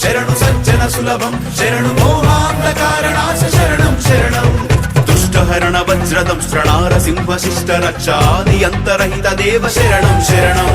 శరణు సజ్జన సులభం శరణు మోహాంధకారణాశ శరణం శరణం దుష్టహరణ వజ్రదం స్త్రణారసింహ శిష్ట రక్షాది అంతరహిత దేవ శరణం శరణం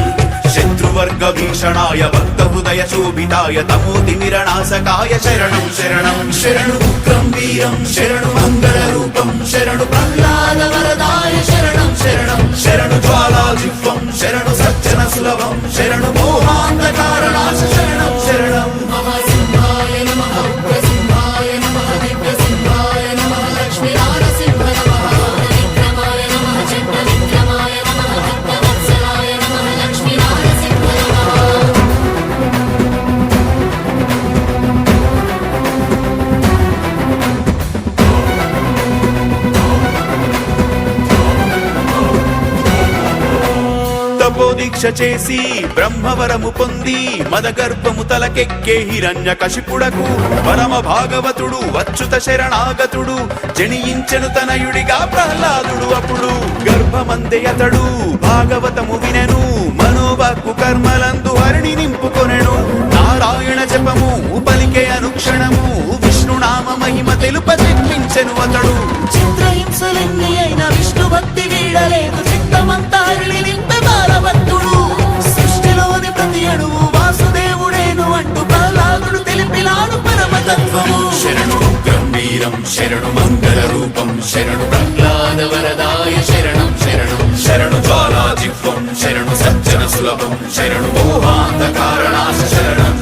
శత్రువర్గ భీషణాయ భక్త హృదయ శోభితాయ తమోతిమిరణాసకాయ శరణం శరణం శరణు ఉగ్రం వీరం శరణు మంగళ రూపం శరణు ప్రహ్లాద వరదాయ శరణం శరణం శరణు జ్వాలాజిహ్వం శరణు సజ్జన సులభం శరణు మోహాంధకారణాశ శరణం శరణం మహాసింహాయ నమః ఉగ్రసింహాయ నమః దివ్యసింహాయ నమః లక్ష్మీనారసింహ నమః విక్రమాయ నమః చంద్ర విక్రమాయ నమః భక్తవత్సలాయ నమః లక్ష్మీనారసింహ నమః తపోదీక్ష చేసి బ్రహ్మవరము పొంది మదగర్భము తలకెక్కే హిరణ్య కశిపుడకు పరమ భాగవతుడు అచ్యుత శరణాగతుడు జనియించెను తనయుడిగా ప్రహ్లాదుడు అప్పుడు గర్భమందే అతడు భాగవతము వినెను మనోవాక్కు కర్మలందు హరిణి నింపుకొనెను నారాయణ జపము పలికే అనుక్షణము విష్ణునామ మహిమ తెలుప తెప్పించెను అతడు చిత్రహింసలెన్ని అయిన విష్ణు భక్తి వీడలేదు చిత్తమంతా హరిణి నింపే బాలభక్తుడు సృష్టిలోని ప్రతి అణువు వాసుదేవుడేను అంటూ ప్రహ్లాదుడు తెలిపినాడు పరమతత్వము శరణు ఉగ్రం వీరం శరణు మంగళ రూపం శరణు ప్రహ్లాద వరదాయ శరణం శరణం శరణు జ్వాలాజిహ్వం శరణు సజ్జన సులభం శరణు మోహాంధకారణాశ శరణం